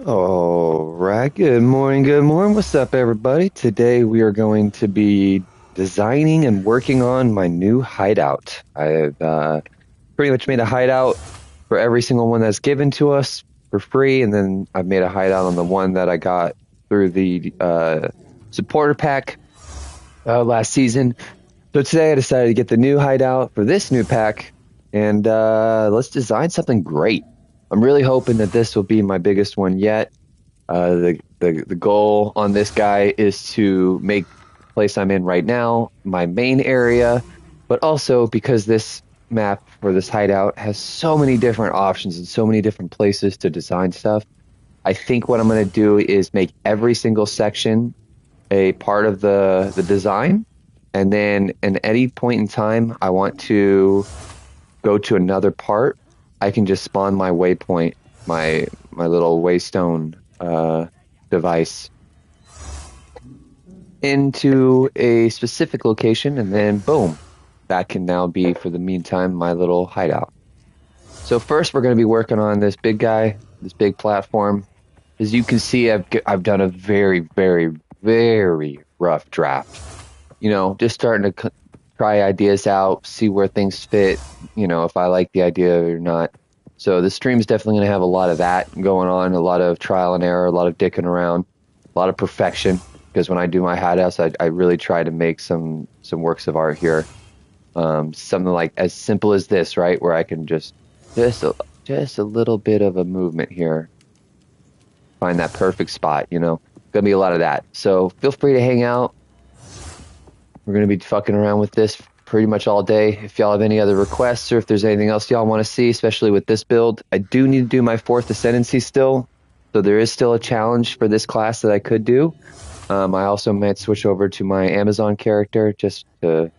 All right, good morning, good morning. What's up, everybody? Today we are going to be designing and working on my new hideout. I've pretty much made a hideout for every single one that's given to us for free, and then I've made a hideout on the one that I got through the supporter pack last season. So today I decided to get the new hideout for this new pack, and let's design something great. I'm really hoping that this will be my biggest one yet. The goal on this guy is to make the place I'm in right now my main area, but also because this map for this hideout has so many different options and so many different places to design stuff. I think what I'm going to do is make every single section a part of the design, and then at any point in time I want to go to another part, I can just spawn my waypoint, my little waystone device into a specific location, and then boom, that can now be for the meantime my little hideout. So first, we're going to be working on this big guy, this big platform. As you can see, I've done a very, very, very rough draft. Just starting to try ideas out, see where things fit, if I like the idea or not. So the stream's definitely going to have a lot of that going on, a lot of trial and error, a lot of dicking around, a lot of perfection. Because when I do my hideouts, I really try to make some works of art here. Something like as simple as this, right, where I can just a little bit of a movement here, find that perfect spot. Gonna be a lot of that. So feel free to hang out. We're going to be fucking around with this pretty much all day. If y'all have any other requests or if there's anything else y'all want to see, especially with this build, I do need to do my fourth ascendancy still. So there is still a challenge for this class that I could do. I also might switch over to my Amazon character just to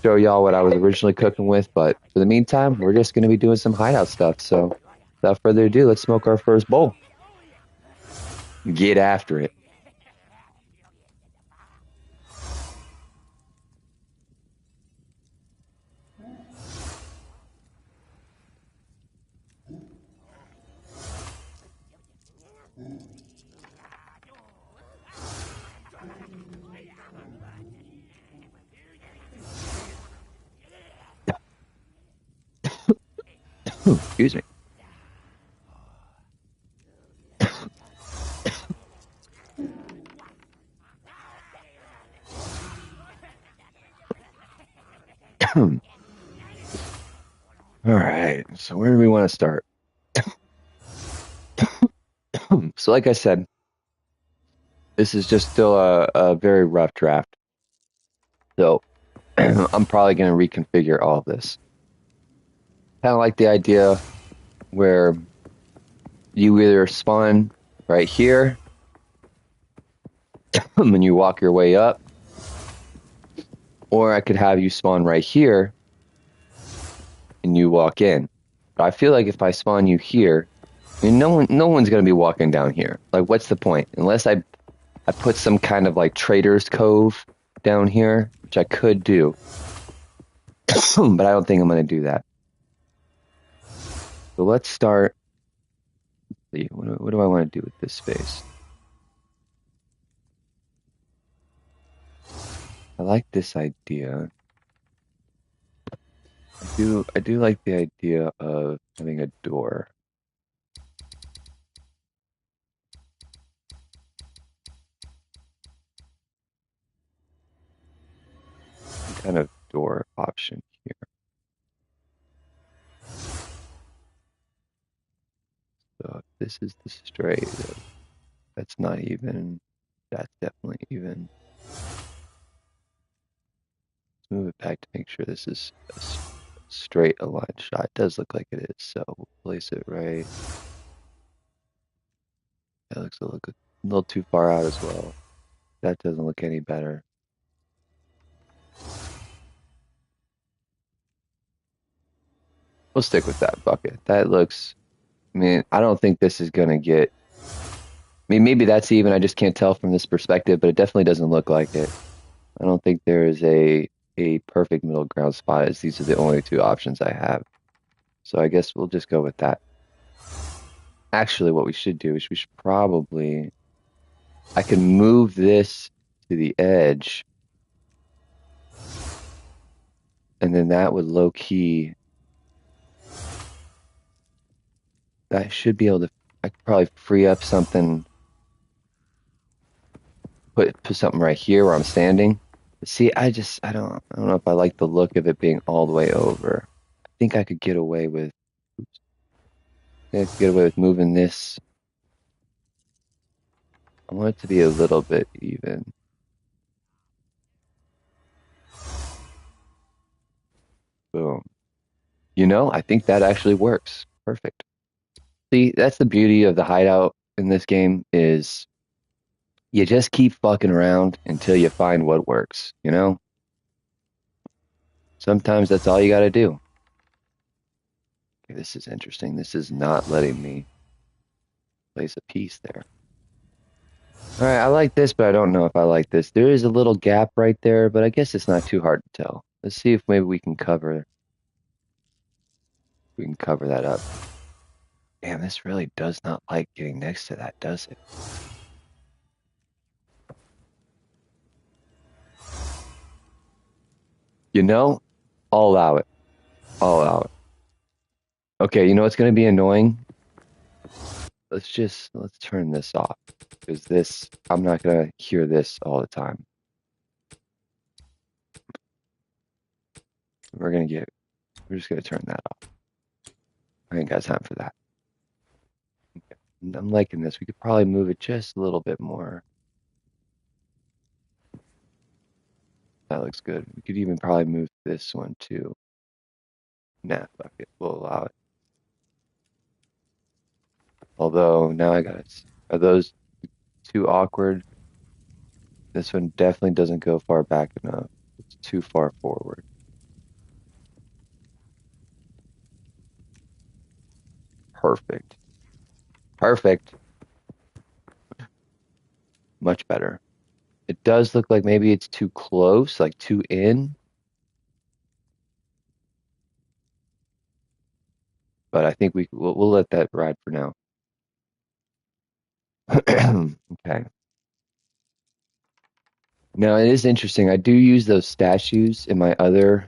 show y'all what I was originally cooking with. But for the meantime, we're just going to be doing some hideout stuff. So without further ado, let's smoke our first bowl. Get after it. Excuse me. All right. So where do we want to start? So like I said, this is just still a very rough draft. So I'm probably going to reconfigure all of this. Kind of like the idea where you either spawn right here and you walk your way up, or I could have you spawn right here and you walk in. But I feel like if I spawn you here, I mean, no one's going to be walking down here. Like, what's the point? Unless I put some kind of like Trader's Cove down here, which I could do. But I don't think I'm going to do that. So let's start. What do I want to do with this space? I like this idea. I do like the idea of having a door. Some kind of door option here. So if this is the straight, that's not even. That's definitely even. Let's move it back to make sure this is a straight aligned shot. It does look like it is, so we'll place it right. That looks a little too far out as well. That doesn't look any better. We'll stick with that bucket. That looks, I mean, I don't think this is gonna get, I mean, maybe that's even, I just can't tell from this perspective, but it definitely doesn't look like it. I don't think there is a perfect middle ground spot, as these are the only two options I have. So I guess we'll just go with that. Actually, what we should do is we should probably, I can move this to the edge, and then that would low key, that should be able to, I could probably free up something, put something right here where I'm standing. See, I don't know if I like the look of it being all the way over. I think I could get away with, oops, I think I could get away with moving this. I want it to be a little bit even. Boom. I think that actually works. Perfect. See, that's the beauty of the hideout in this game is you just keep fucking around until you find what works? Sometimes that's all you got to do. Okay, this is interesting. This is not letting me place a piece there. All right, I like this, but I don't know if I like this. There is a little gap right there, but I guess it's not too hard to tell. Let's see if maybe we can cover that up. Damn, this really does not like getting next to that, does it? You know, I'll allow it. I'll allow it. Okay, you know what's going to be annoying? Let's turn this off because I'm not going to hear this all the time. We're just going to turn that off. I ain't got time for that. I'm liking this. We could probably move it just a little bit more. That looks good. We could even probably move this one too. Nah, fuck it. We'll allow it. Although now are those too awkward? This one definitely doesn't go far back enough. It's too far forward. Perfect. Perfect. Much better. It does look like maybe it's too close, like too in, but I think we'll let that ride for now. Okay. Now it is interesting. I do use those statues in my other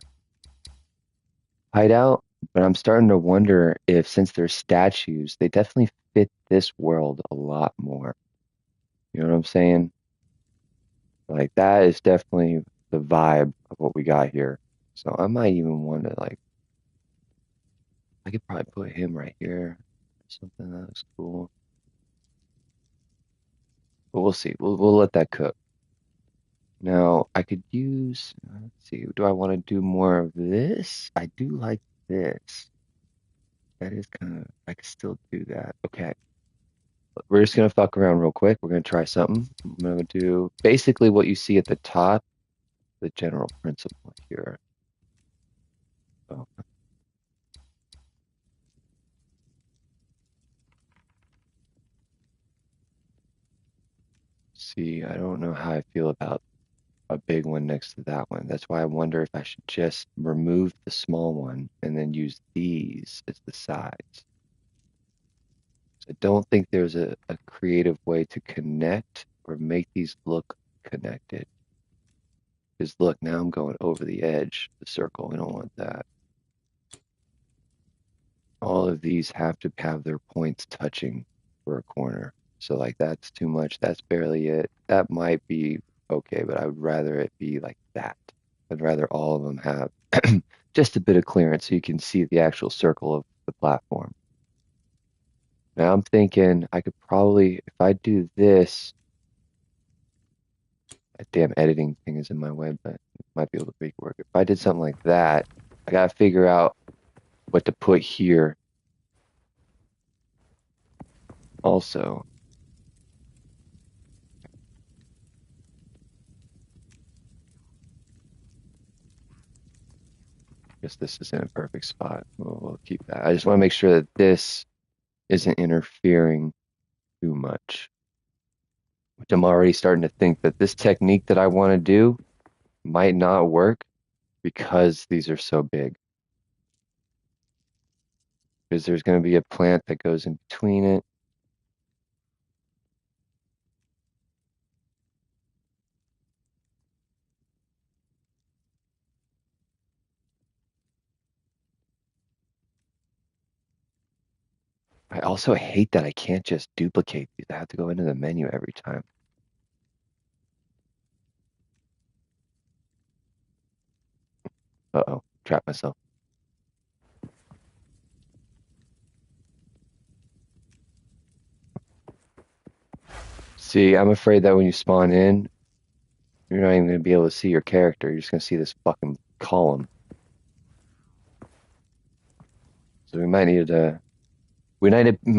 hideout, but I'm starting to wonder if since they're statues, they definitely fit this world a lot more. You know what I'm saying? Like that is definitely the vibe of what we got here. So I might even want to I could probably put him right here. Something that looks cool. But we'll see. We'll let that cook. Now I could let's see, do I want to do more of this? I do like this. That is I could still do that. Okay. We're just gonna fuck around real quick. We're gonna try something. I'm gonna do basically what you see at the top, the general principle here. Oh, see, I don't know how I feel about a big one next to that one. That's why I wonder if I should just remove the small one and then use these as the sides. So I don't think there's a creative way to connect or make these look connected. Because look, now I'm going over the edge, the circle. We don't want that. All of these have to have their points touching for a corner. So like that's too much. That's barely it. That might be okay, but I would rather it be like that. I'd rather all of them have just a bit of clearance so you can see the actual circle of the platform. Now I'm thinking I could probably, if I do this, that damn editing thing is in my way, but it might be able to make it work. If I did something like that, I gotta figure out what to put here also. Guess this is in a perfect spot. We'll keep that. I just want to make sure that this isn't interfering too much. Which I'm already starting to think that this technique that I want to do might not work because these are so big. Because there's going to be a plant that goes in between it. I also hate that I can't just duplicate these. I have to go into the menu every time. Uh-oh, trapped myself. See, I'm afraid that when you spawn in, you're not even going to be able to see your character. You're just going to see this fucking column. So might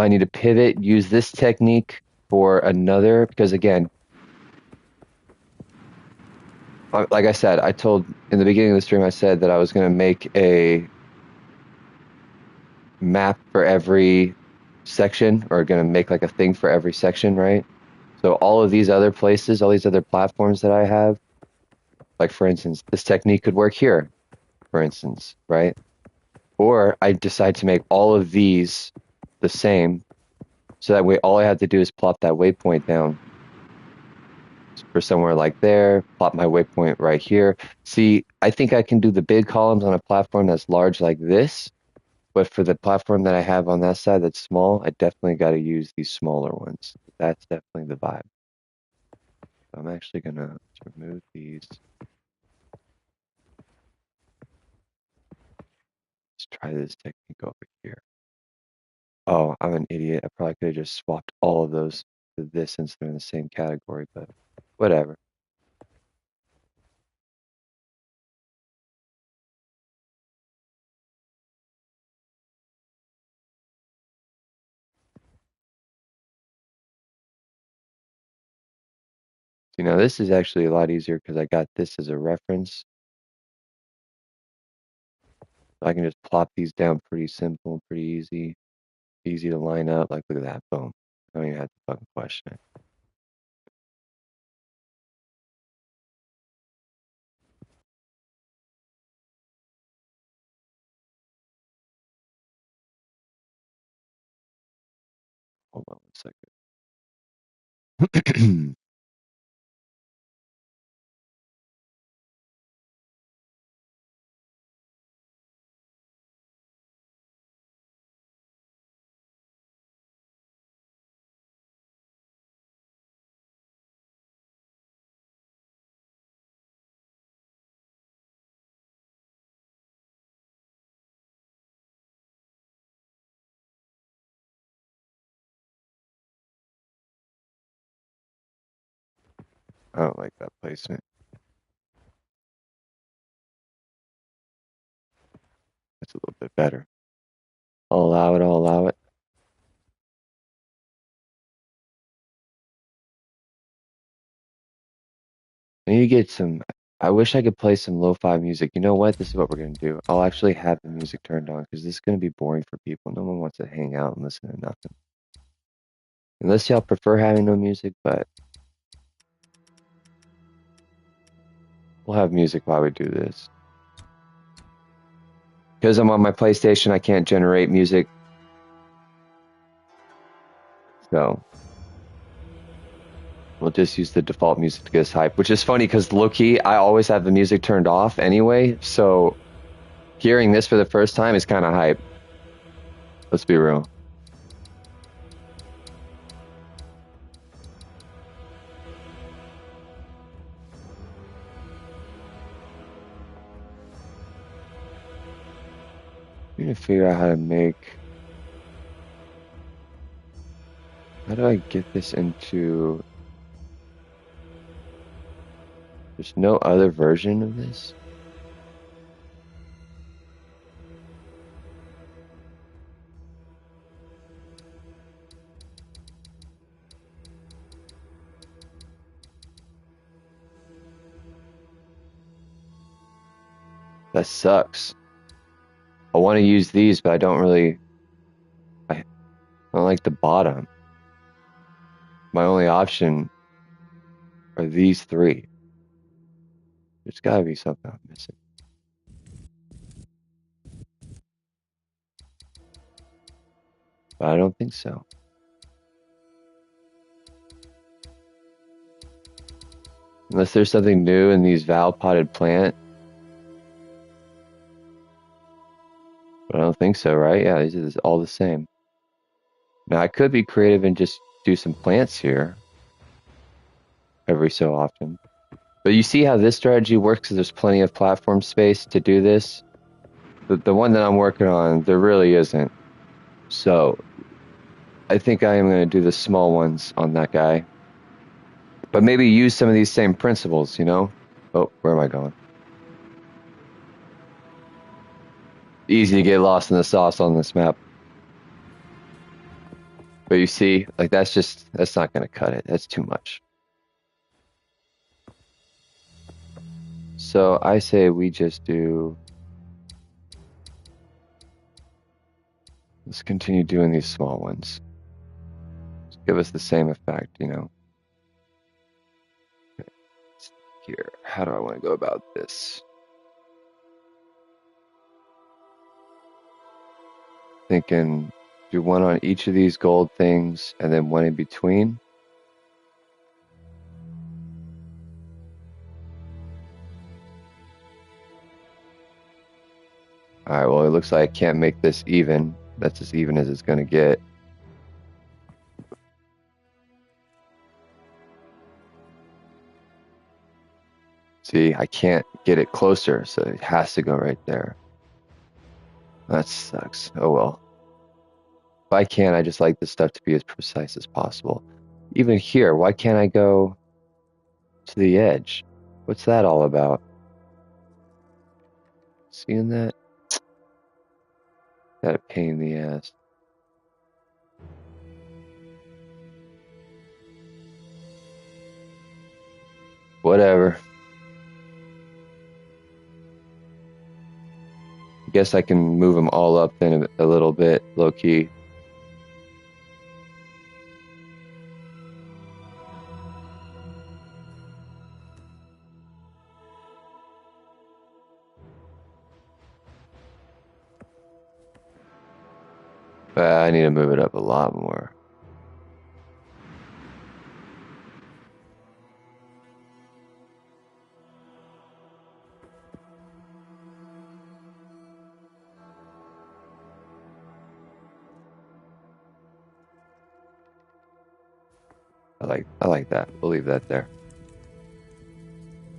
need to pivot, use this technique for another, because again, like I said, I told in the beginning of the stream, I said that I was going to make a map for every section, or going to make like a thing for every section, right? So all of these other places, all these other platforms that I have, like for instance, this technique could work here, for instance, right? Or I decide to make all of these the same, so that way all I have to do is plop that waypoint down for somewhere like there, plop my waypoint right here. See, I think I can do the big columns on a platform that's large like this, but for the platform that I have on that side that's small, I definitely got to use these smaller ones. That's definitely the vibe. So I'm actually gonna remove these. Let's try this technique over here. Oh, I'm an idiot. I probably could have just swapped all of those to this since they're in the same category, but whatever. You know, this is actually a lot easier because I got this as a reference. I can just plop these down pretty simple, pretty easy. Easy to line up. Like, look at that. Boom. I don't even have to fucking question it. Hold on 1 second. I don't like that placement. That's a little bit better. I'll allow it. I'll allow it. I need to get some. I wish I could play some lo-fi music. You know what? This is what we're gonna do. I'll actually have the music turned on because this is gonna be boring for people. No one wants to hang out and listen to nothing. Unless y'all prefer having no music, but we'll have music while we do this. Because I'm on my PlayStation, I can't generate music. So we'll just use the default music to get us hype, which is funny because low-key, I always have the music turned off anyway. So hearing this for the first time is kind of hype. Let's be real. I need to figure out how to make. How do I get this into? There's no other version of this? That sucks. I want to use these, but I don't really. I don't like the bottom. My only option are these three. There's got to be something I'm missing. But I don't think so. Unless there's something new in these valve potted plant. But I don't think so, right? Yeah, these are all the same. Now I could be creative and just do some plants here every so often. But you see how this strategy works because there's plenty of platform space to do this? The one that I'm working on, there really isn't. So I think I am going to do the small ones on that guy. But maybe use some of these same principles, you know? Oh, where am I going? Easy to get lost in the sauce on this map. But you see, like that's not going to cut it. That's too much. So I say we just do, let's continue doing these small ones. Just give us the same effect, you know? Okay. Here, how do I want to go about this? Thinking do one on each of these gold things and then one in between. All right, well, it looks like I can't make this even. That's as even as it's going to get. See, I can't get it closer, so it has to go right there. That sucks. Oh well. If I can, I just like this stuff to be as precise as possible. Even here, why can't I go to the edge? What's that all about? Seeing that? That a pain in the ass. Whatever. I guess I can move them all up then a little bit, low key. I need to move it up a lot more. I like that. We'll leave that there.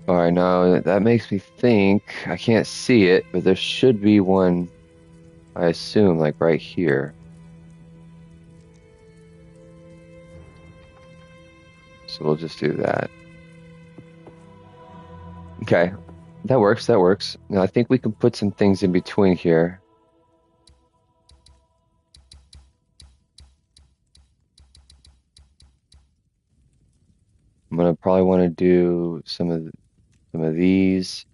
All right, now that makes me think, I can't see it, but there should be one, I assume, like right here. So we'll just do that. Okay, that works, that works. Now I think we can put some things in between here. I'm gonna probably want to do some of these.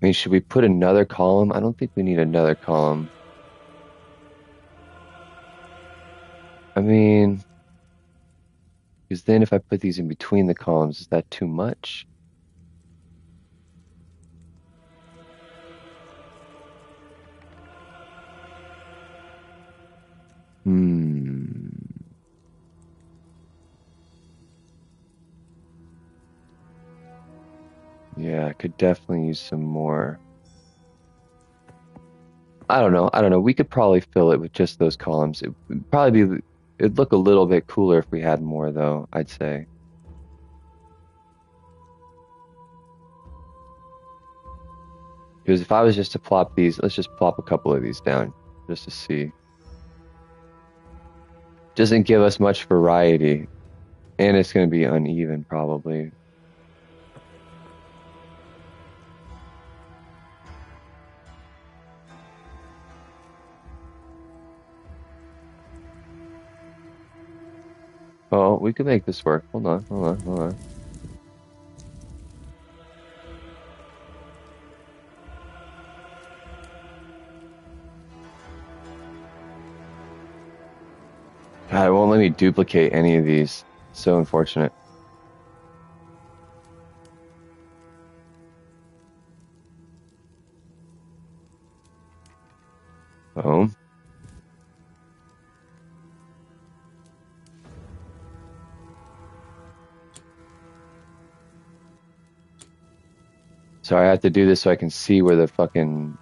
I mean, should we put another column? I don't think we need another column. I mean, because then if I put these in between the columns, is that too much? Hmm. Yeah, I could definitely use some more. I don't know. I don't know. We could probably fill it with just those columns. It would probably be, it'd look a little bit cooler if we had more, though, I'd say. Because if I was just to plop these, let's just plop a couple of these down just to see. Doesn't give us much variety, and it's going to be uneven, probably. Oh, we could make this work. Hold on, hold on, hold on. God, it won't let me duplicate any of these. So unfortunate. Boom. Sorry, I have to do this so I can see where the fucking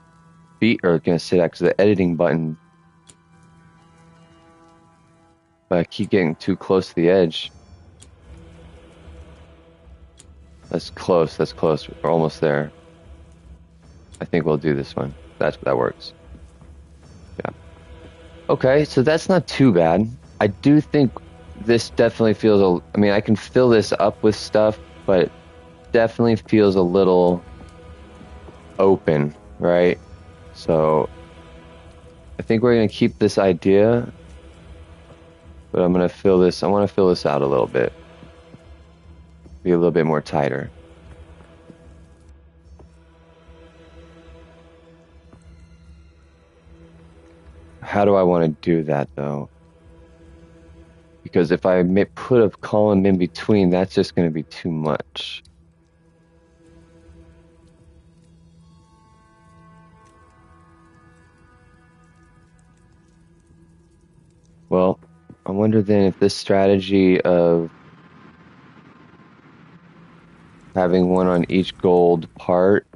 feet are gonna sit at because the editing button, but I keep getting too close to the edge. That's close. That's close. We're almost there. I think we'll do this one. That works. Yeah. Okay, so that's not too bad. I do think this definitely feels I mean, I can fill this up with stuff, but definitely feels a little open, right? So I think we're gonna keep this idea, but I want to fill this out a little bit. Be a little bit more tighter. How do I want to do that though? Because if I put a column in between, that's just going to be too much. Well, I wonder then if this strategy of having one on each gold part,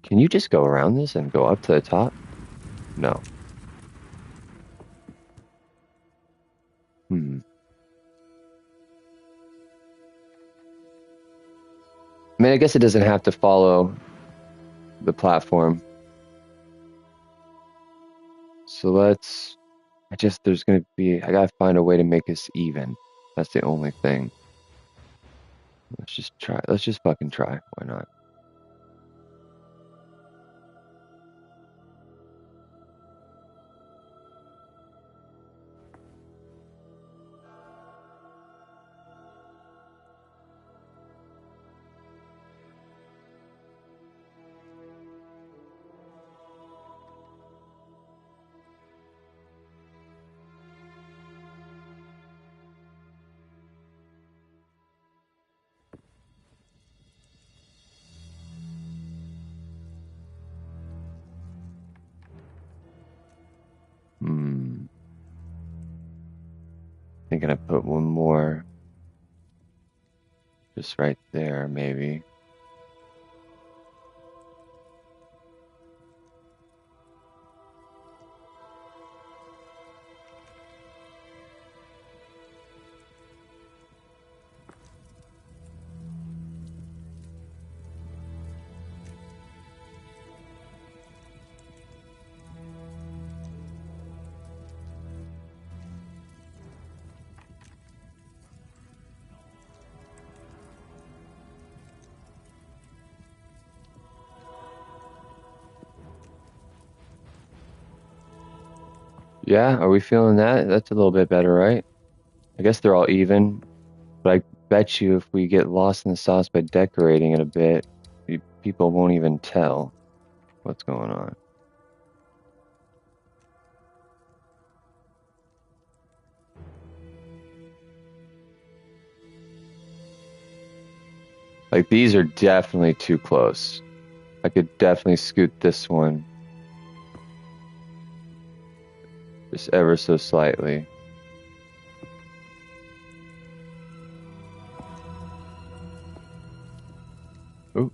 can you just go around this and go up to the top? No. I mean, I guess it doesn't have to follow the platform. So I gotta find a way to make this even. That's the only thing. Let's just try. Let's just fucking try. Why not? Hmm. Thinking I put one more just right there, maybe. Yeah, are we feeling that? That's a little bit better, right? I guess they're all even, but I bet you if we get lost in the sauce by decorating it a bit, people won't even tell what's going on. Like these are definitely too close. I could definitely scoot this one just ever so slightly. Ooh.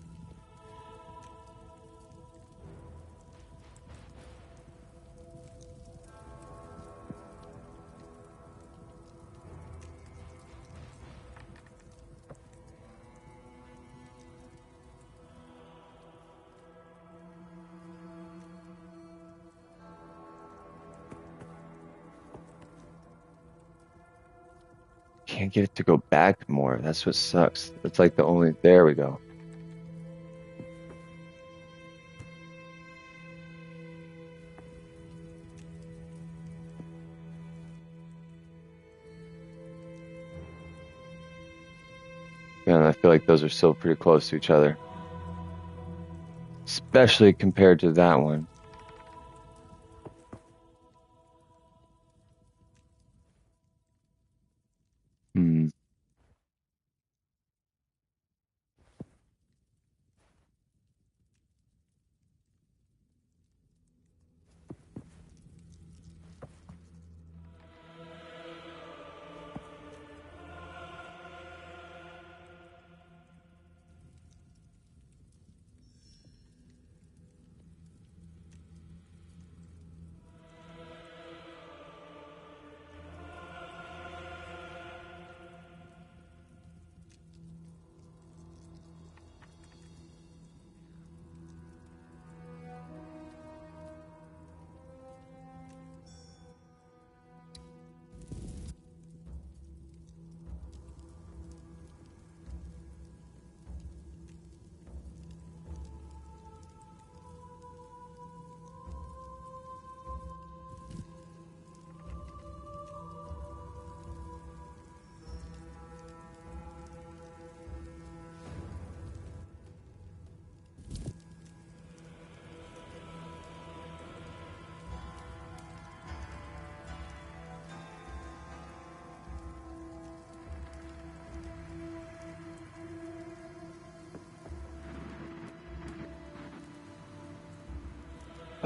Can't get it to go back more. That's what sucks. That's like the only, there we go. Yeah, and I feel like those are still pretty close to each other, especially compared to that one. Hmm.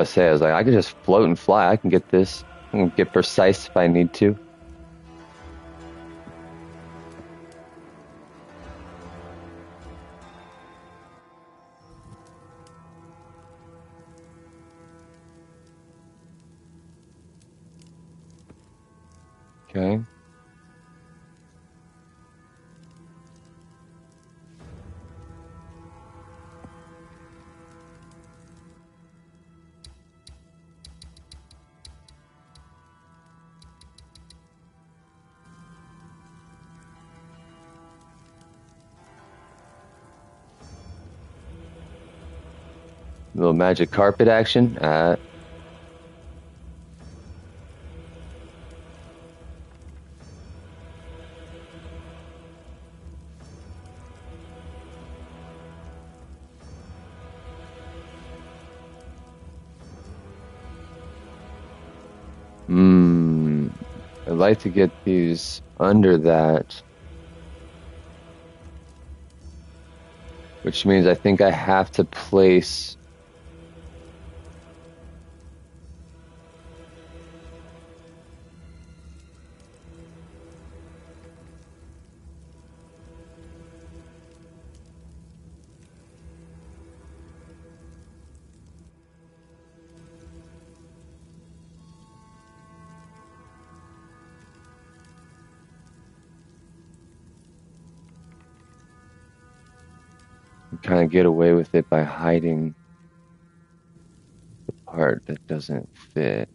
I was like, I could just float and fly. I can get this. I can get precise if I need to. Okay. Little magic carpet action. I'd like to get these under that, which means I think I have to place. Kind of get away with it by hiding the part that doesn't fit.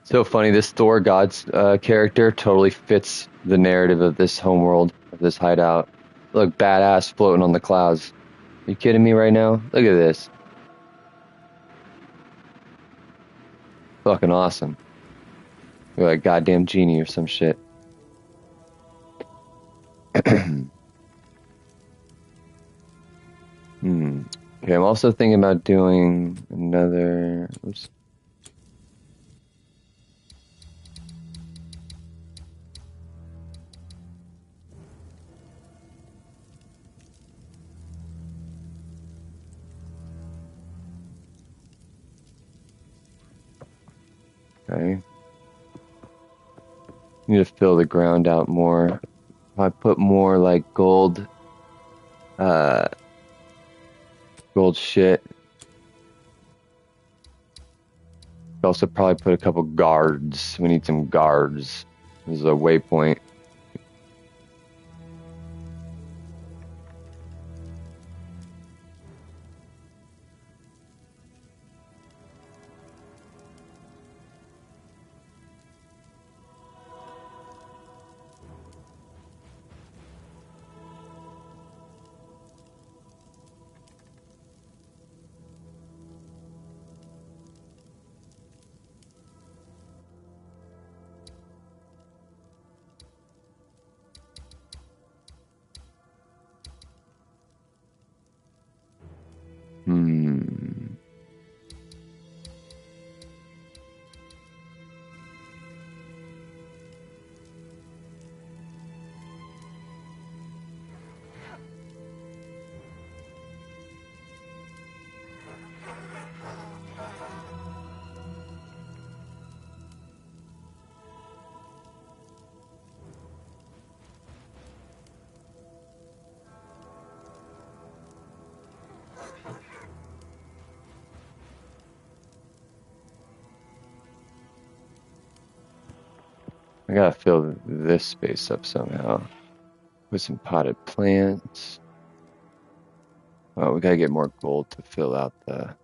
So funny, this Thor God's character totally fits the narrative of this homeworld, of this hideout. Look, badass floating on the clouds. You kidding me right now? Look at this. Fucking awesome. You're like a goddamn genie or some shit. Okay, I'm also thinking about doing another. Oops. Okay. Need to fill the ground out more. I put more like gold shit. Also probably put a couple guards. We need some guards. This is a waypoint. I gotta fill this space up somehow. With some potted plants. Oh, we gotta get more gold to fill out the.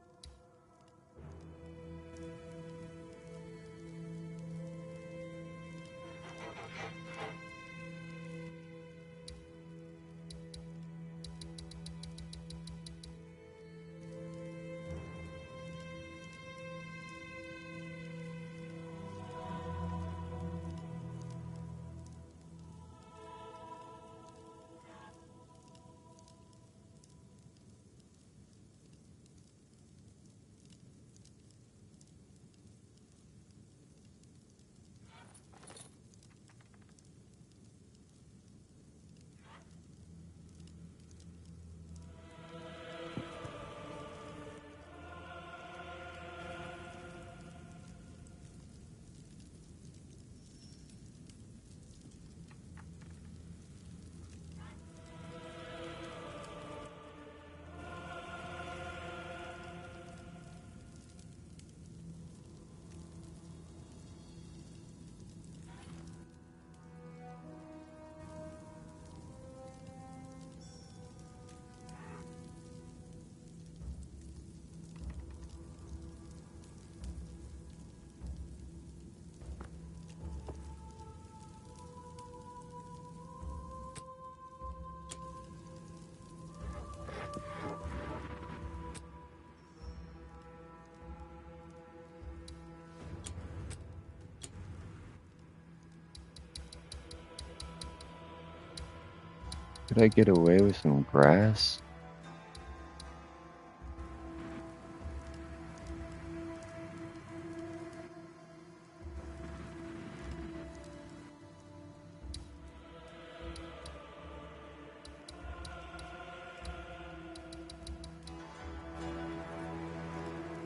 Could I get away with some grass?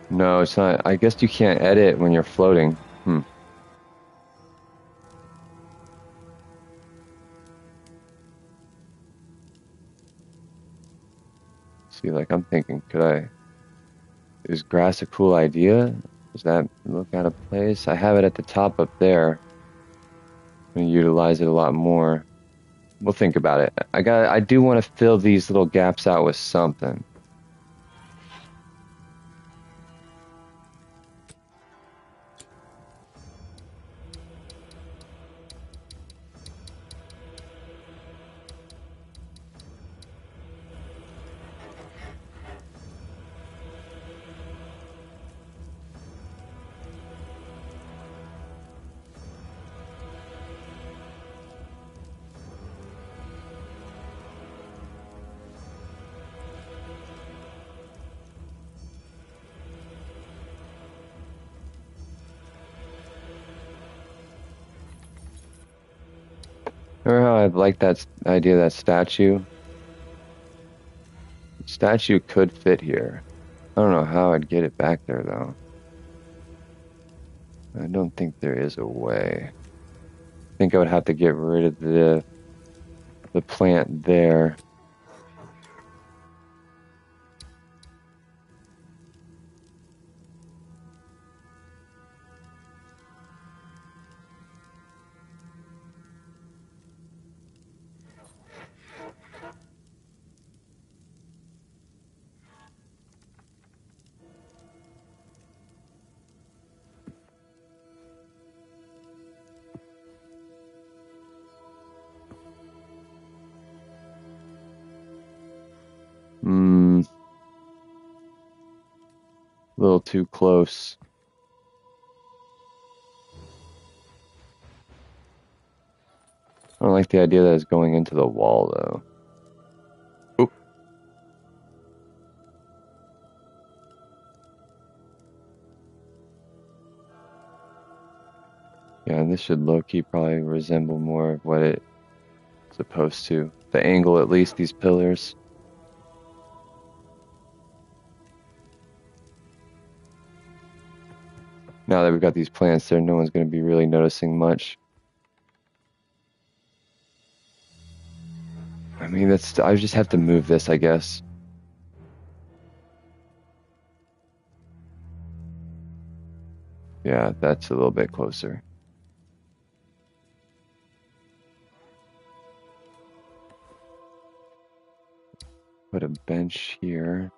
No, it's not. I guess you can't edit when you're floating. Hmm. See, like I'm thinking, is grass a cool idea? Does that look out of place? I have it at the top up there. I'm gonna utilize it a lot more. We'll think about it. I do want to fill these little gaps out with something. Remember how I like that idea of that statue? Statue could fit here. I don't know how I'd get it back there though. I don't think there is a way. I think I would have to get rid of the plant there. Hmm, a little too close. I don't like the idea that it's going into the wall though. Oop. Yeah, this should low-key probably resemble more of what it's supposed to. The angle, at least, these pillars. Now that we've got these plants there, no one's going to be really noticing much. I mean, I just have to move this, I guess. Yeah, that's a little bit closer. Put a bench here.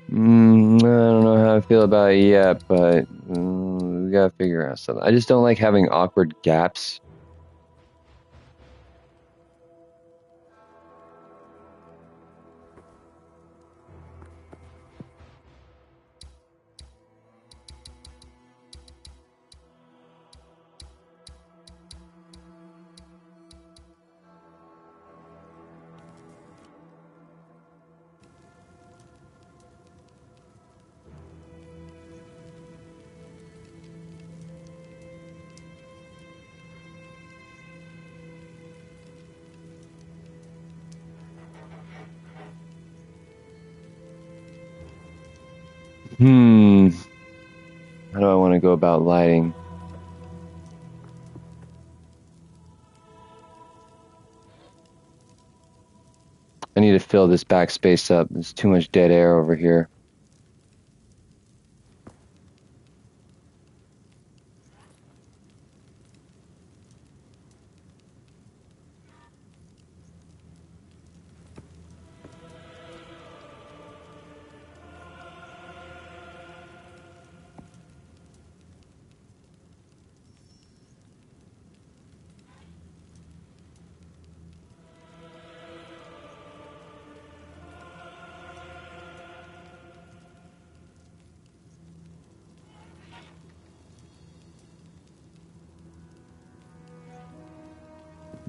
I don't know how I feel about it yet, but we gotta figure out something. I just don't like having awkward gaps. Hmm. How do I want to go about lighting? I need to fill this backspace up. There's too much dead air over here.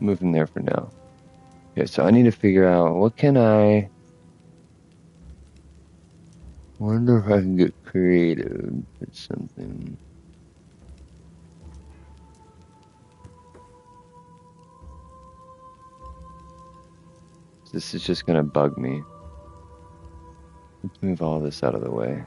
Moving there for now. Okay, so I need to figure out what can I wonder if I can get creative with something. This is just gonna bug me. Let's move all this out of the way.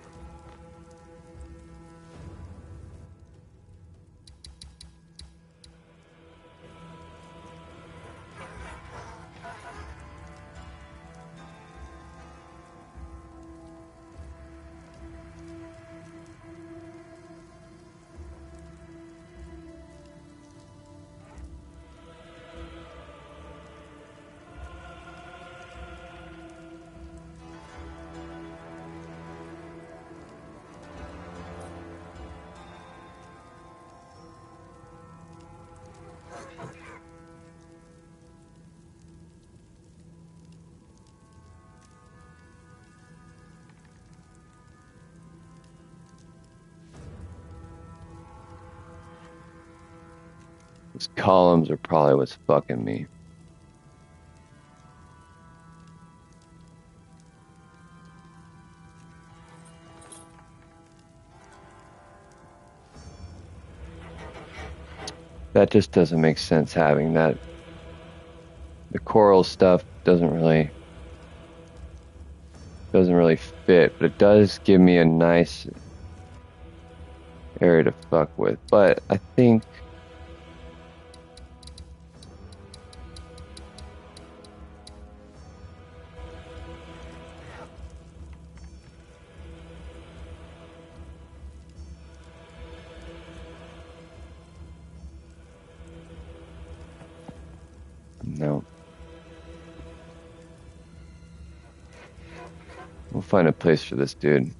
These columns are probably what's fucking me. That just doesn't make sense having that. The coral stuff doesn't really fit, but it does give me a nice area to fuck with. But I think no. We'll find a place for this dude.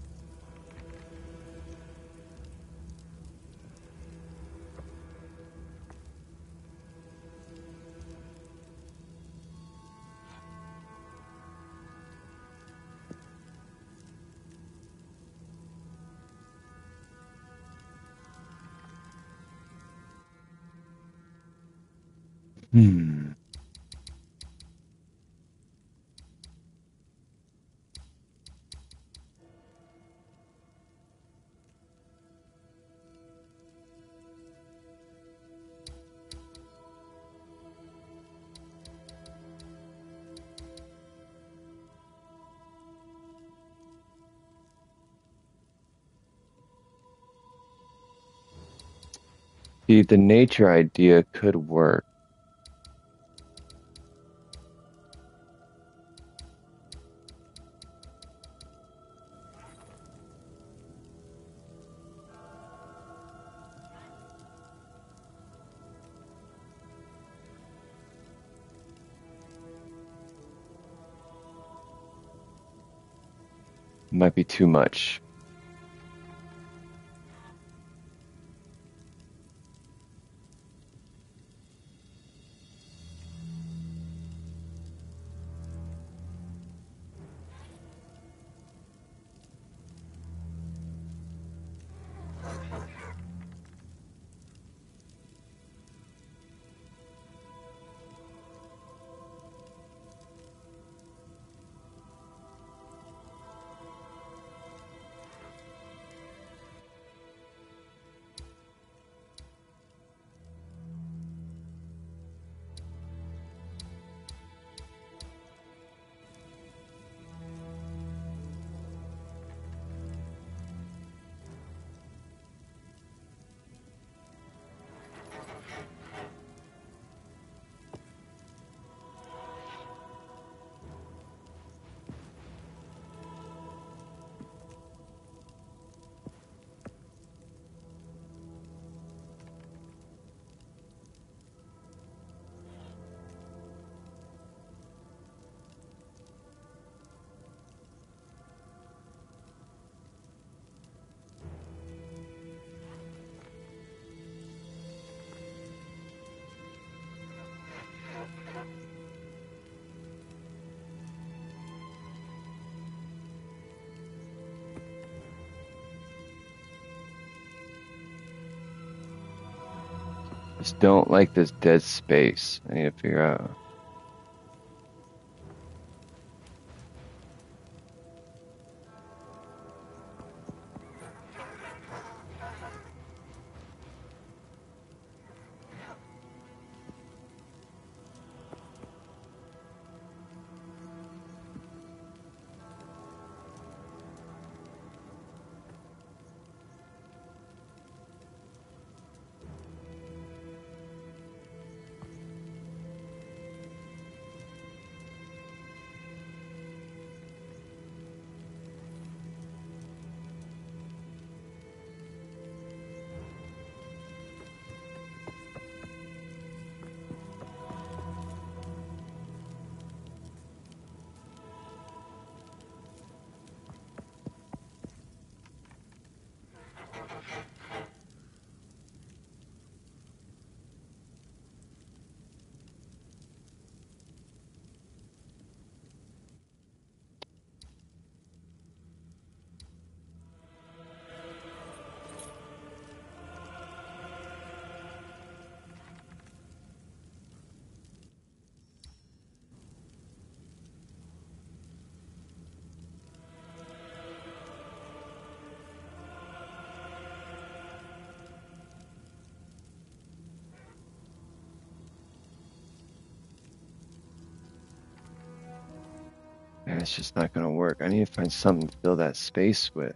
Hmm. See, the nature idea could work. Might be too much. Just don't like this dead space. I need to figure out. Man, it's just not gonna work. I need to find something to fill that space with.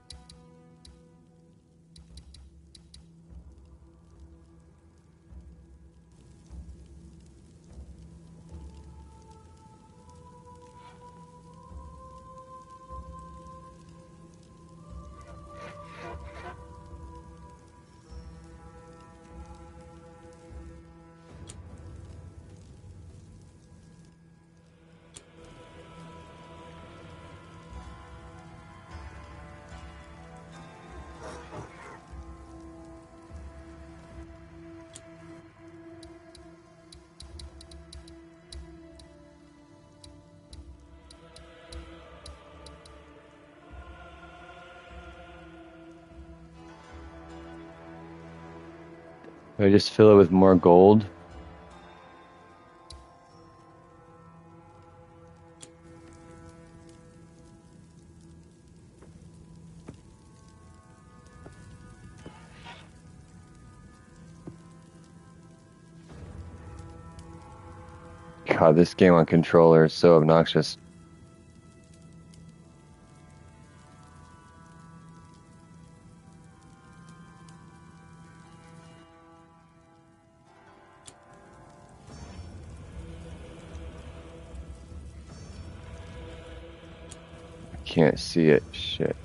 Do I just fill it with more gold? God, this game on controller is so obnoxious. I can't see it. Shit.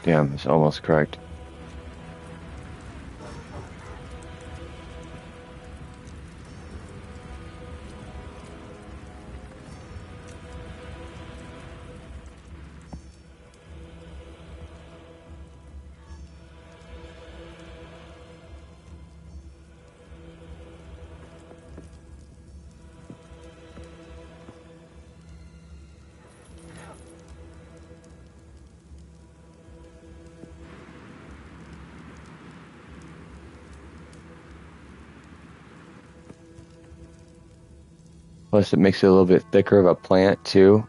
Damn, it's almost correct. Plus, it makes it a little bit thicker of a plant, too.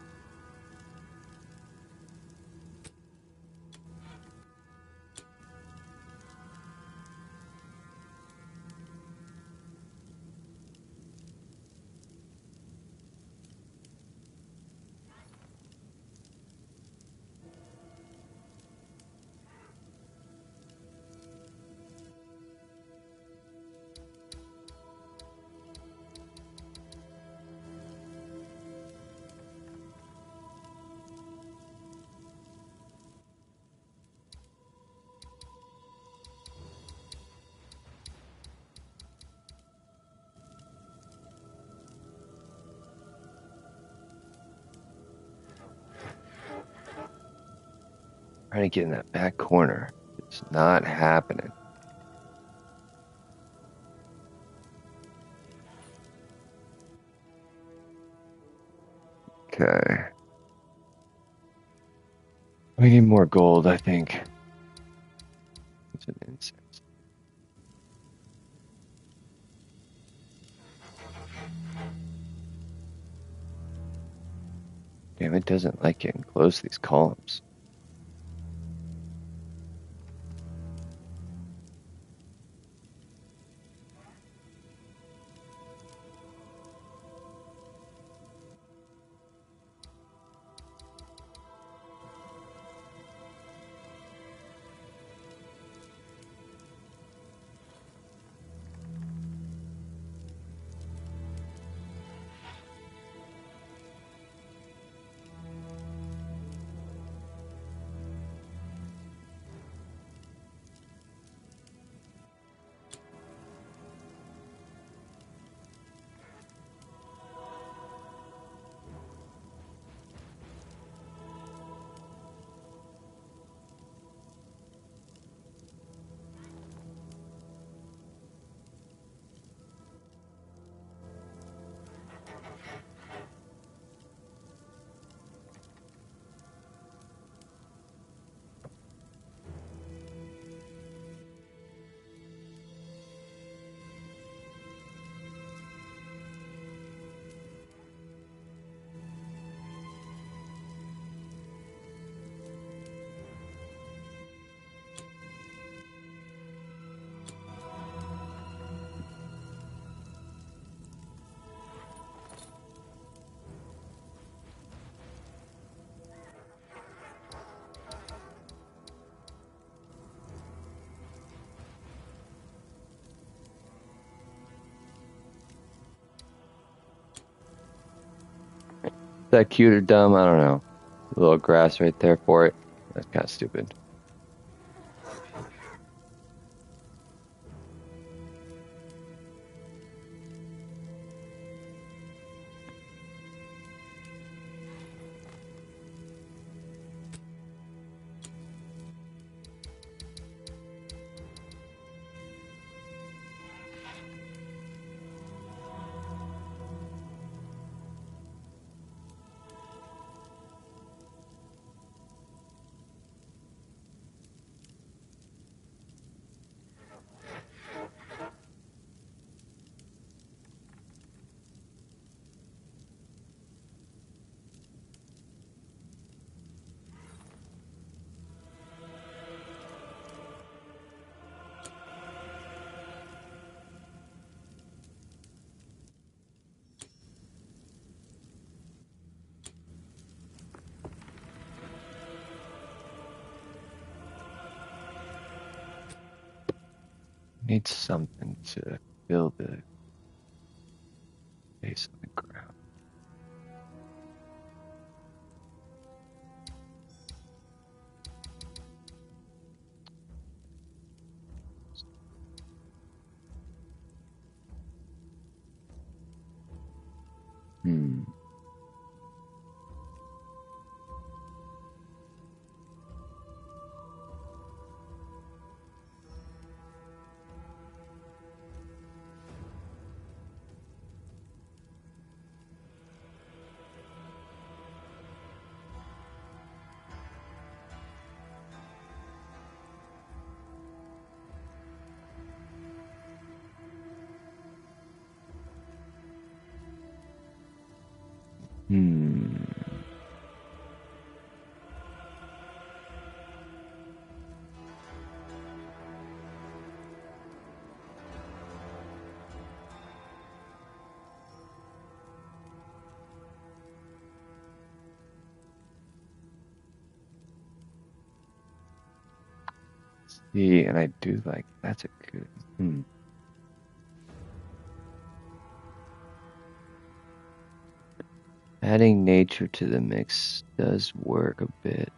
Trying to get in that back corner. It's not happening. Okay. We need more gold, I think. It's an incense. Damn, it doesn't like getting close to these columns. Is that cute or dumb? I don't know. A little grass right there for it. That's kind of stupid. Need something to fill the space on the ground. Hmm. Hmm. See, and I do like that's a good. Hmm. Adding nature to the mix does work a bit.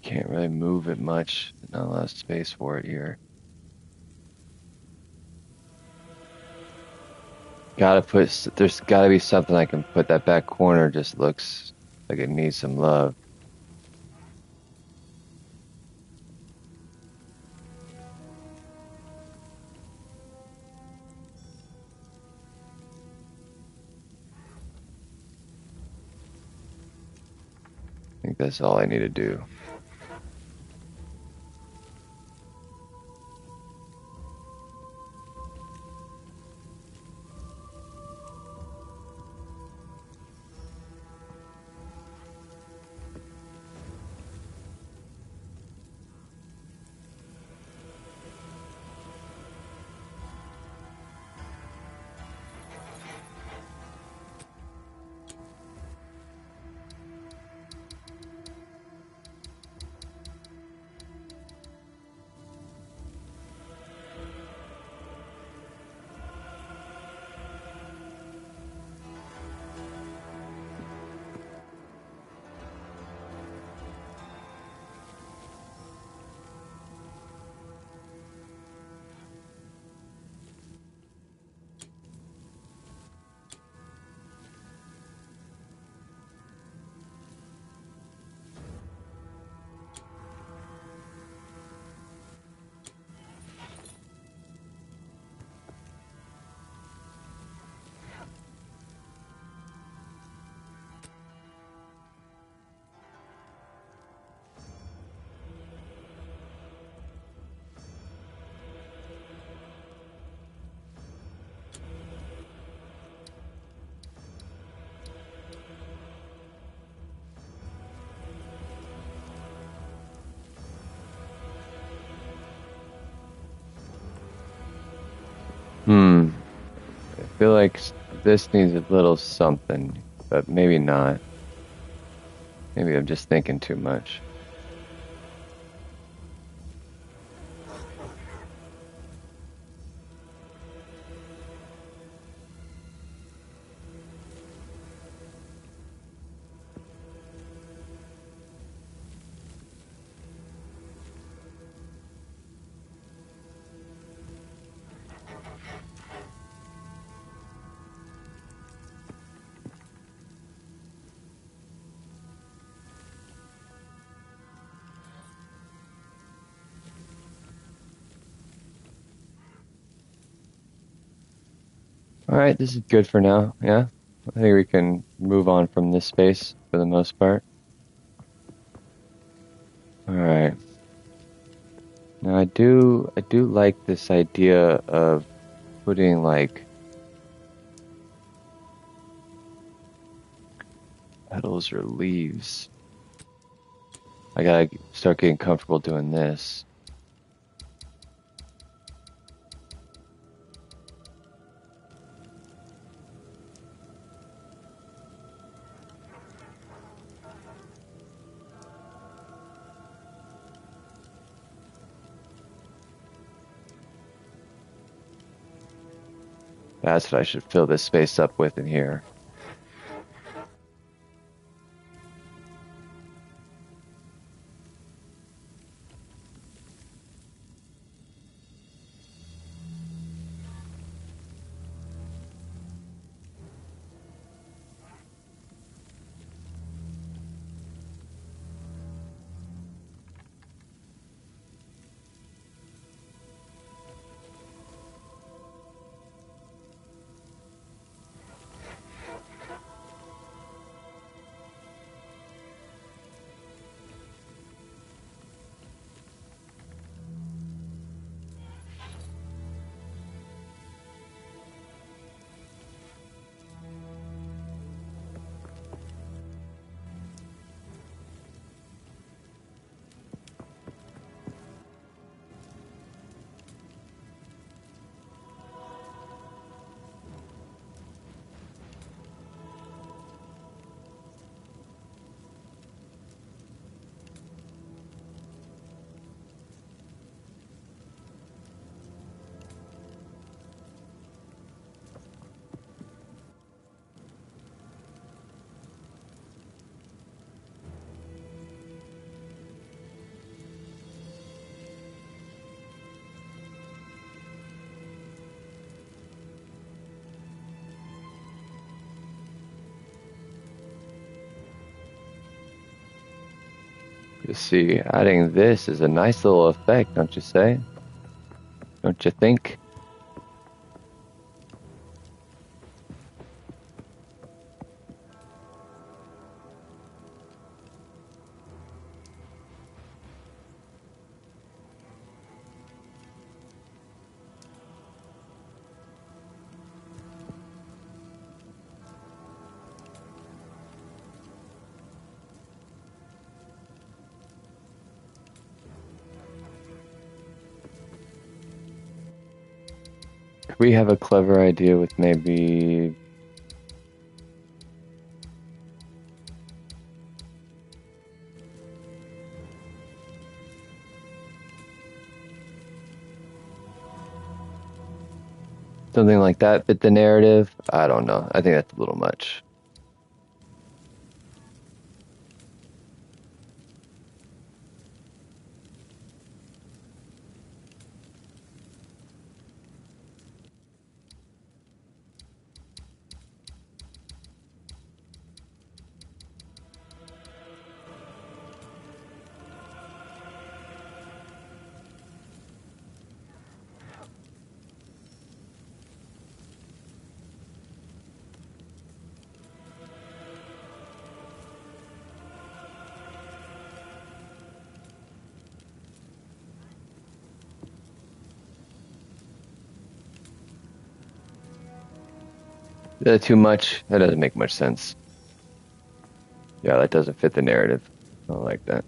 can't really move it much. Not a lot of space for it here. There's gotta be something I can put. That back corner just looks like it needs some love. I think that's all I need to do. Hmm. I feel like this needs a little something, but maybe not. Maybe I'm just thinking too much. All right, this is good for now. Yeah, I think we can move on from this space for the most part. All right. Now I do like this idea of putting like petals or leaves. I gotta start getting comfortable doing this. That's what I should fill this space up with in here. Just see, adding this is a nice little effect, don't you say? Don't you think? We have a clever idea with maybe something like that fit the narrative. I don't know. I think that's a little much. Is that too much? That doesn't make much sense. Yeah, that doesn't fit the narrative. I don't like that.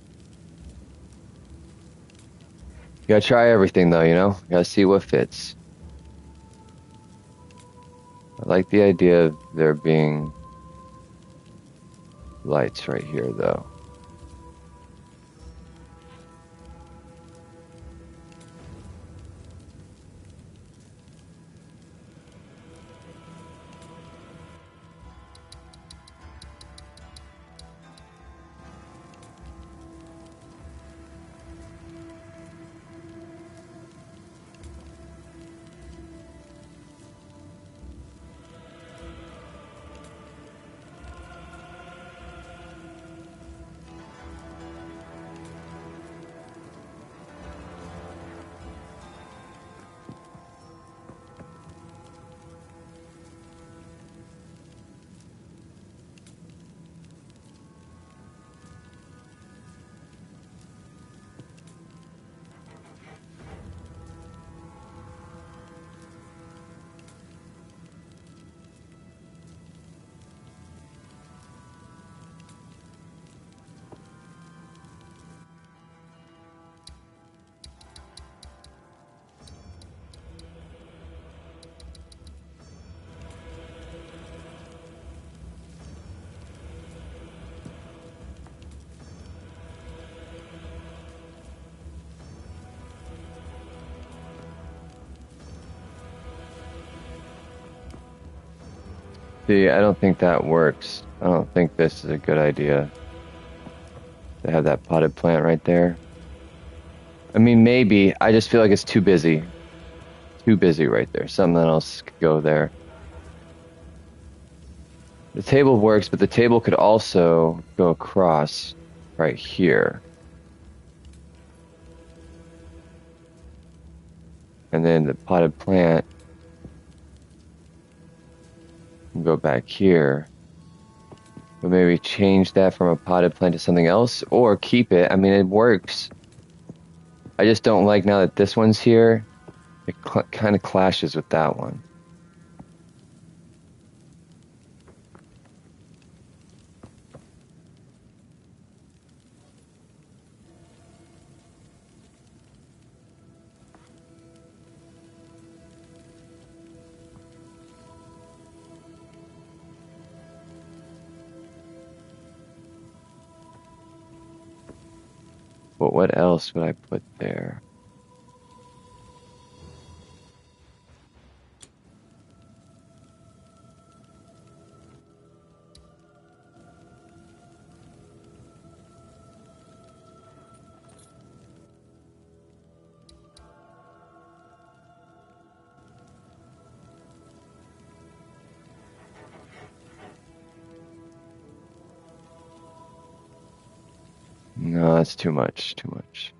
You gotta try everything though, you know? You gotta see what fits. I like the idea of there being lights right here though. See, I don't think that works. I don't think this is a good idea to have that potted plant right there. I mean, maybe. I just feel like it's too busy. Too busy right there. Something else could go there. The table works, but the table could also go across right here. And then the potted plant can go back here. But maybe change that from a potted plant to something else, or keep it. I mean, it works. I just don't like now that this one's here. It kind of clashes with that one. But what else would I put there? No, No, that's too much, too much.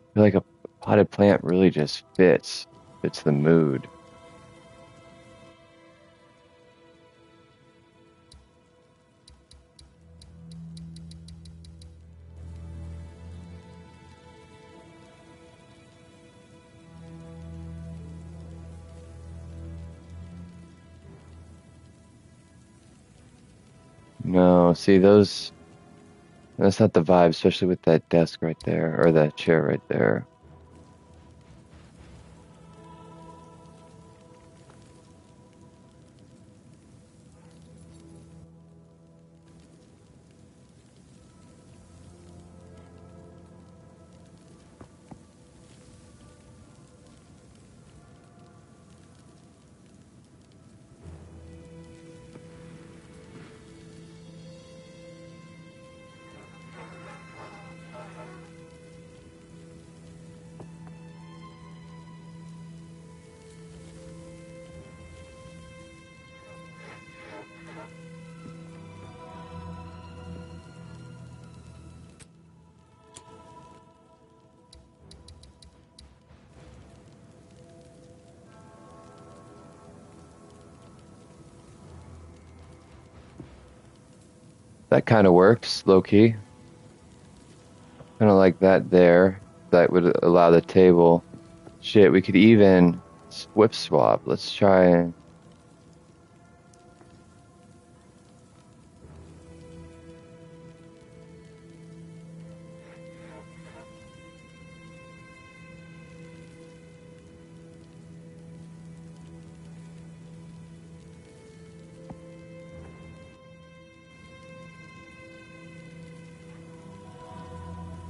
I feel like a potted plant really just fits the mood. No, see that's not the vibe, especially with that desk right there, or that chair right there. That kind of works, low key. Kind of like that there. That would allow the table. Shit, we could even whip swap. Let's try and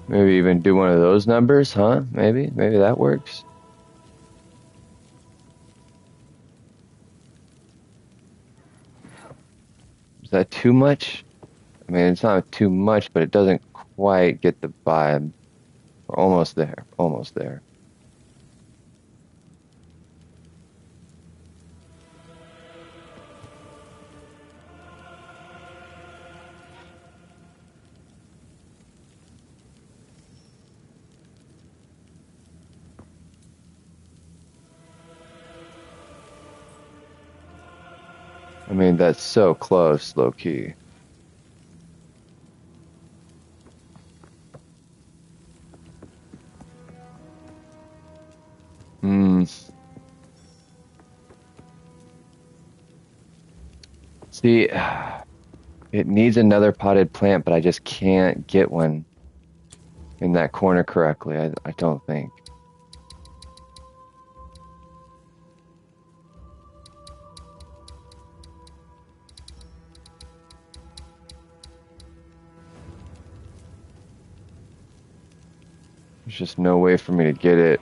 maybe even do one of those numbers, huh? Maybe that works. Is that too much? I mean, it's not too much, but it doesn't quite get the vibe. We're almost there, almost there. I mean, that's so close, low key. Hmm. See, it needs another potted plant, but I just can't get one in that corner correctly. I don't think. There's just no way for me to get it.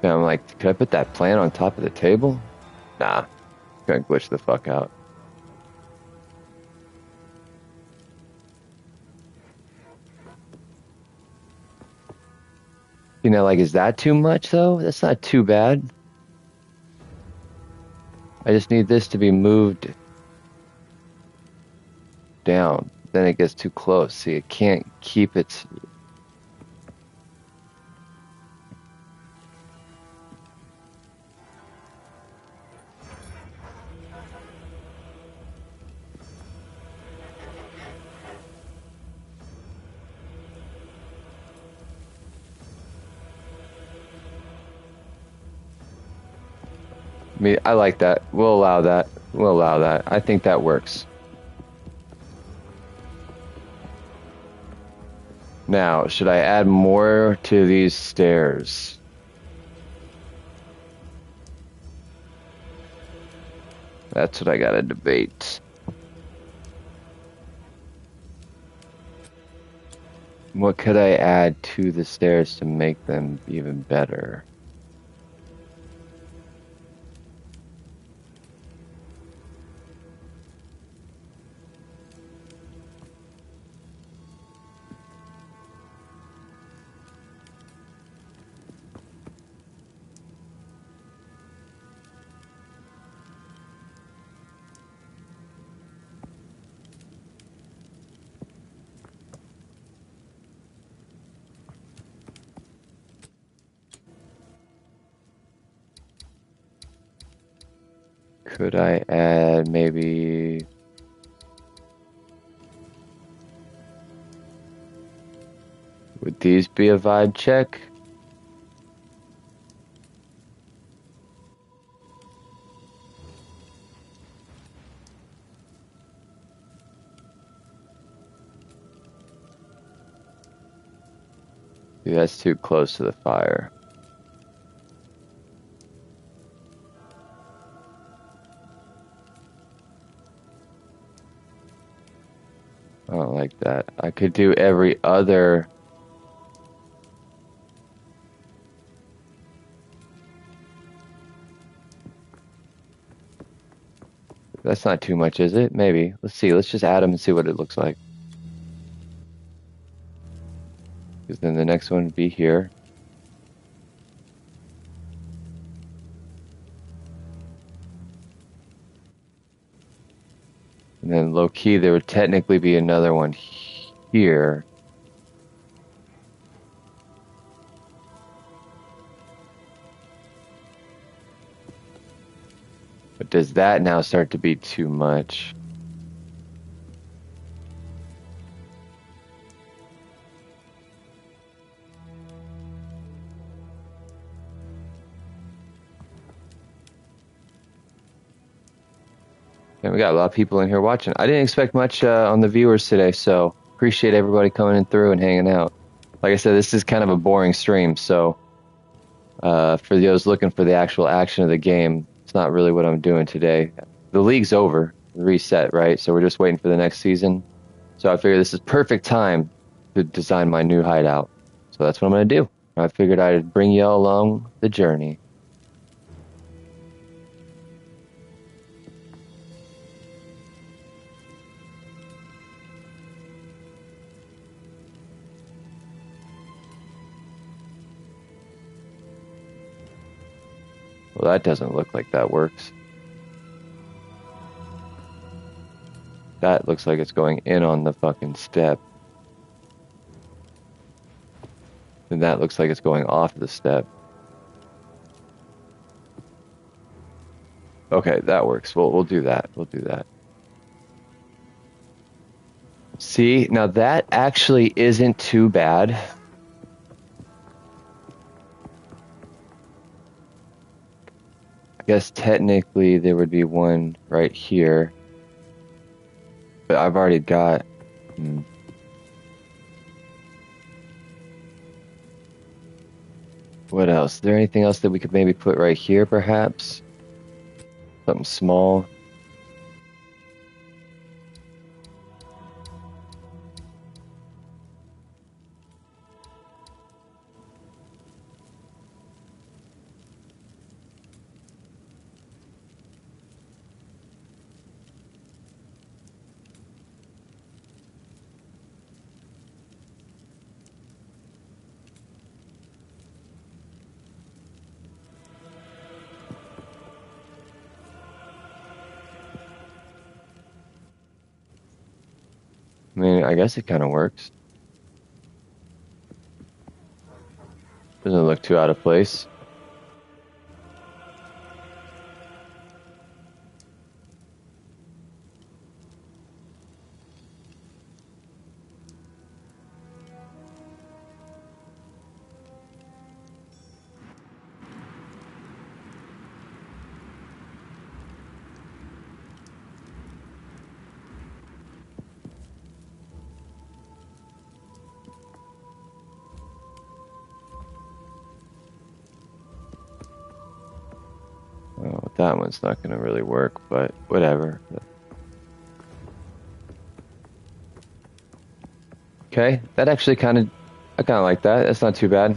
And I'm like, could I put that plant on top of the table? Nah, gonna glitch the fuck out. You know, like, is that too much though? That's not too bad. I just need this to be moved down. Then it gets too close. See, it can't keep its. I mean, I like that. We'll allow that. We'll allow that. I think that works. Now, should I add more to these stairs? That's what I gotta debate. What could I add to the stairs to make them even better? Could I add maybe... Would these be a vibe check? Dude, that's too close to the fire. I don't like that. I could do every other... That's not too much, is it? Maybe. Let's see. Let's just add them and see what it looks like. Because then the next one would be here. And then low key, there would technically be another one here. But does that now start to be too much? And we got a lot of people in here watching. I didn't expect much on the viewers today, so appreciate everybody coming in through and hanging out. Like I said, this is kind of a boring stream, so for those looking for the actual action of the game, it's not really what I'm doing today. The league's over, reset, right? So we're just waiting for the next season. So I figured this is perfect time to design my new hideout. So that's what I'm going to do. I figured I'd bring y'all along the journey. Well, that doesn't look like that works. That looks like it's going in on the fucking step. And that looks like it's going off the step. Okay, that works. We'll do that. We'll do that. See, now that actually isn't too bad. I guess technically there would be one right here. But I've already got... What else? Is there anything else that we could maybe put right here, perhaps? Something small. I mean, I guess it kind of works. Doesn't look too out of place. that one's not gonna really work, but whatever. Okay, that actually I kind of like that. That's not too bad.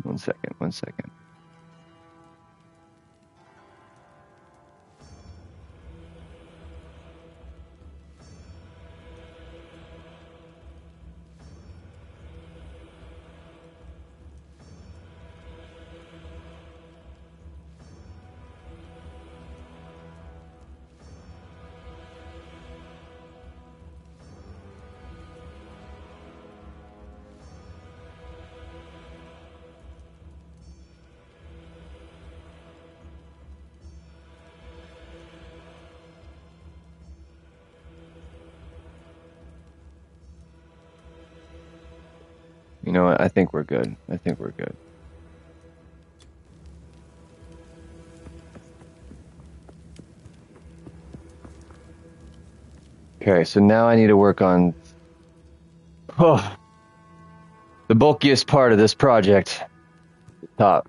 One second, one second. You know what? I think we're good. I think we're good. Okay, so now I need to work on the bulkiest part of this project, the top.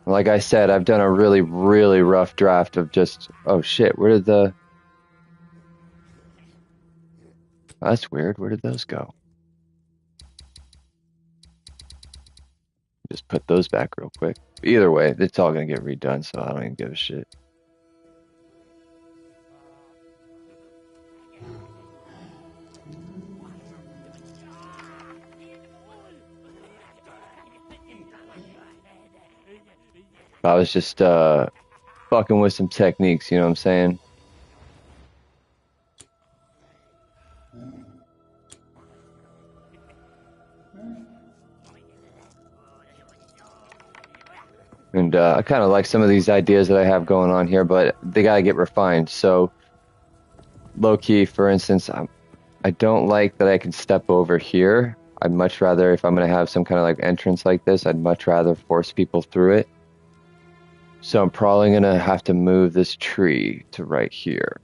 Like I said, I've done a really, really rough draft of just, oh shit, where did the... Oh, that's weird. Where did those go? Just put those back real quick. Either way, it's all going to get redone, so I don't even give a shit. I was just fucking with some techniques, you know what I'm saying? And I kind of like some of these ideas that I have going on here, but they got to get refined. So, low key, for instance, I don't like that I can step over here. I'd much rather, if I'm going to have some kind of like entrance like this, I'd much rather force people through it. So I'm probably going to have to move this tree to right here.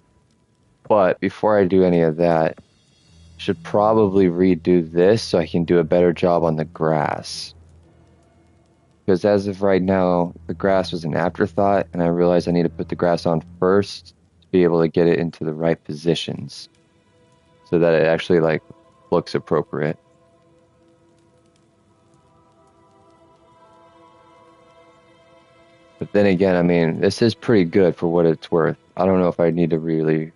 But before I do any of that, I should probably redo this so I can do a better job on the grass. Because as of right now, the grass was an afterthought, and I realized I need to put the grass on first to be able to get it into the right positions so that it actually like looks appropriate. But then again, I mean, this is pretty good for what it's worth. I don't know if I need to really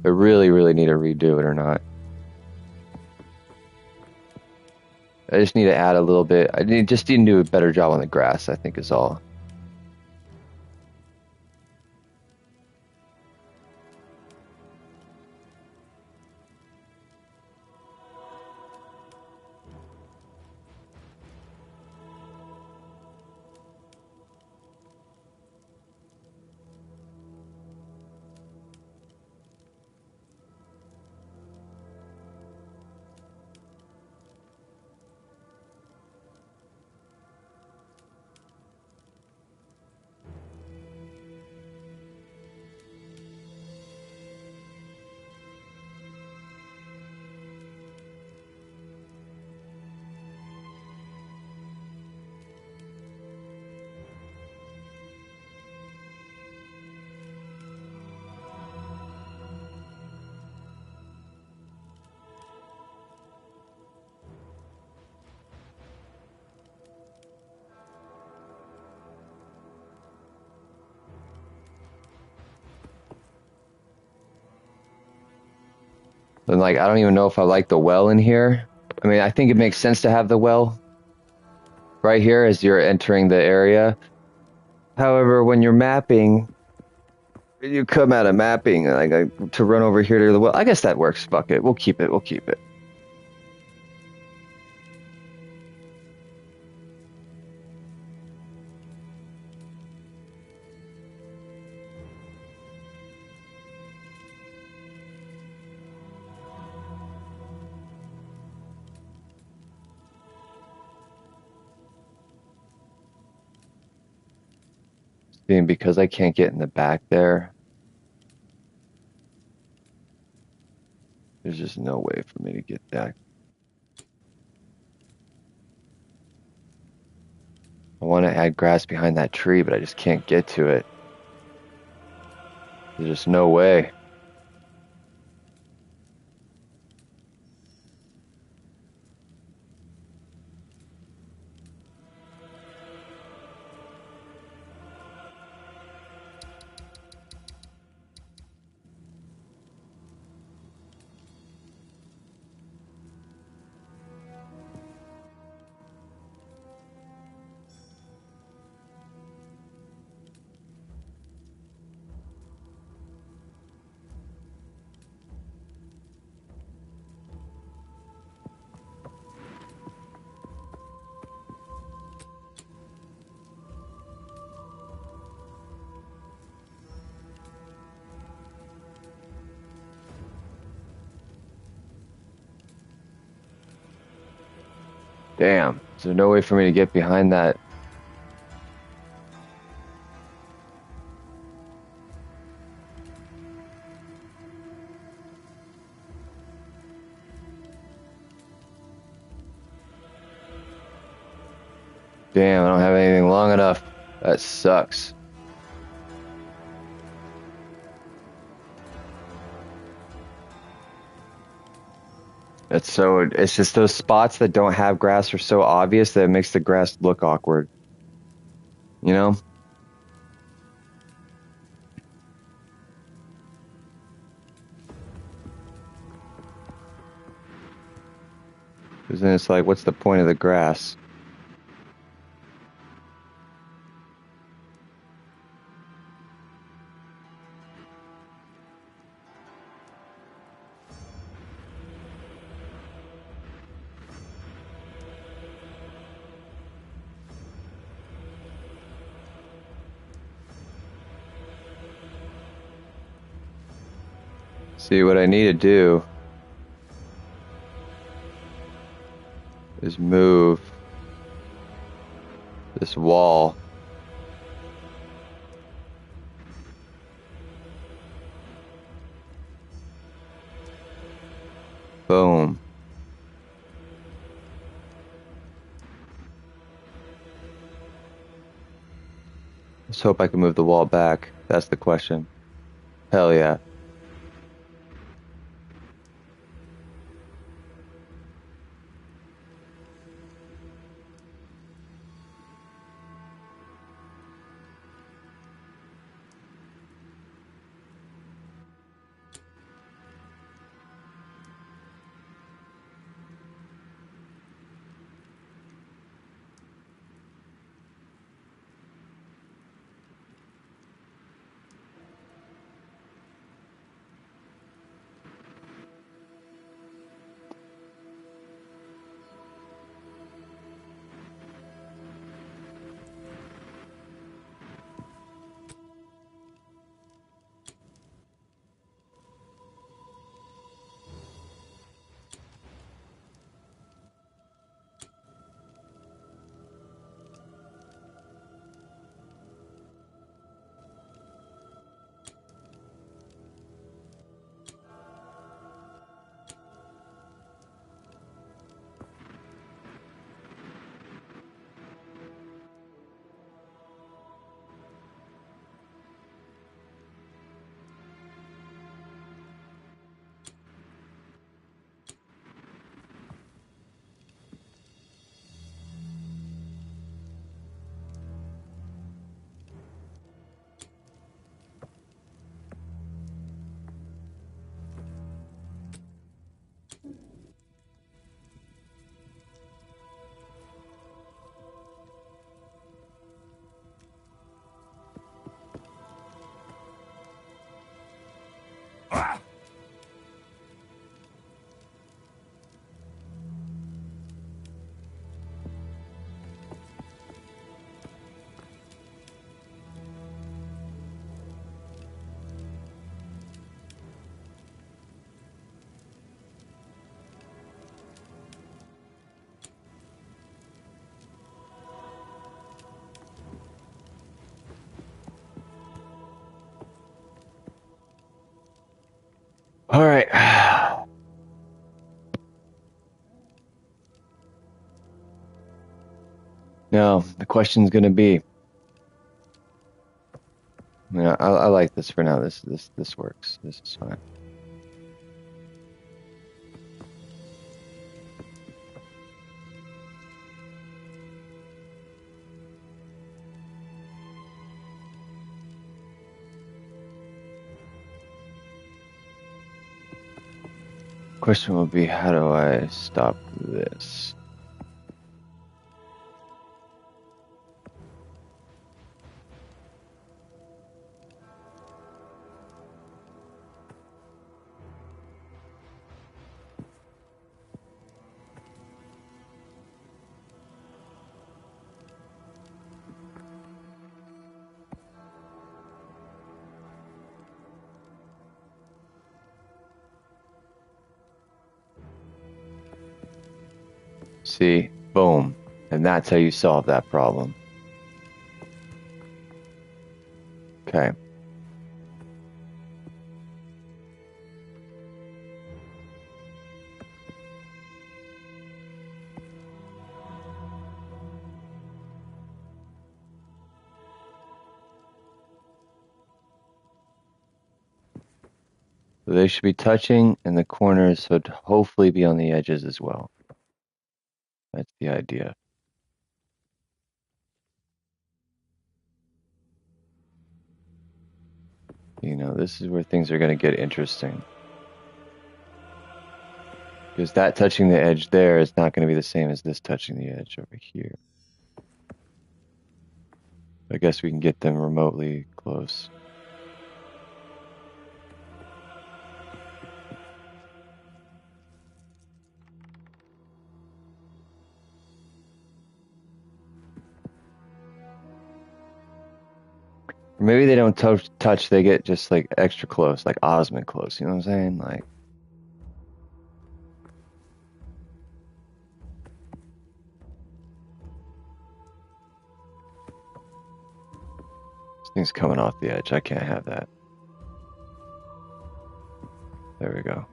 need to redo it or not. I just need to add a little bit. Just need to do a better job on the grass, I think is all. And like, I don't even know if I like the well in here. I mean, I think it makes sense to have the well right here as you're entering the area. However, when you're mapping, you come out of mapping like to run over here to the well. I guess that works. Fuck it. We'll keep it. We'll keep it. Being because I can't get in the back there, there's just no way for me to get back. I want to add grass behind that tree, but I just can't get to it. There's just no way. Damn. There's no way for me to get behind that. Damn, I don't have anything long enough. That sucks. It's just those spots that don't have grass are so obvious that it makes the grass look awkward. You know? Because then it's like, what's the point of the grass? See, what I need to do is move this wall. Boom. Let's hope I can move the wall back. That's the question. Hell yeah. Now, the question's going to be, yeah, I like this for now. This works. This is fine. Question will be, how do I stop this? See, boom. And that's how you solve that problem. Okay. So they should be touching and the corners should hopefully be on the edges as well. That's the idea. You know, this is where things are going to get interesting. Because that touching the edge there is not going to be the same as this touching the edge over here. I guess we can get them remotely close. Or maybe they don't touch, they get just like extra close, like Osmond close, you know what I'm saying? Like, this thing's coming off the edge. I can't have that. There we go.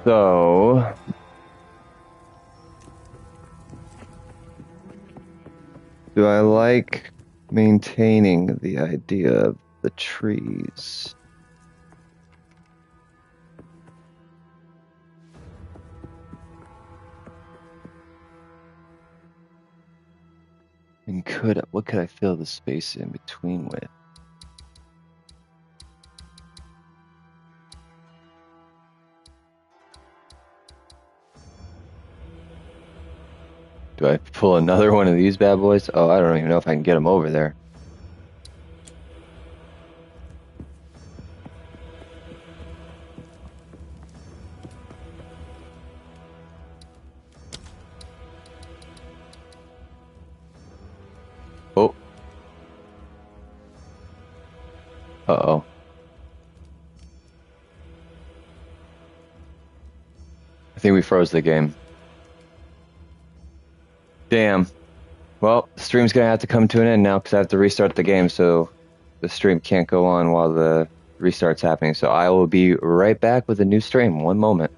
So, do I like maintaining the idea of the trees? And what could I fill the space in between with? Do I pull another one of these bad boys? Oh, I don't even know if I can get them over there. Oh. Uh-oh. I think we froze the game. Damn. Well, the stream's gonna have to come to an end now because I have to restart the game, so the stream can't go on while the restart's happening. So I will be right back with a new stream. One moment.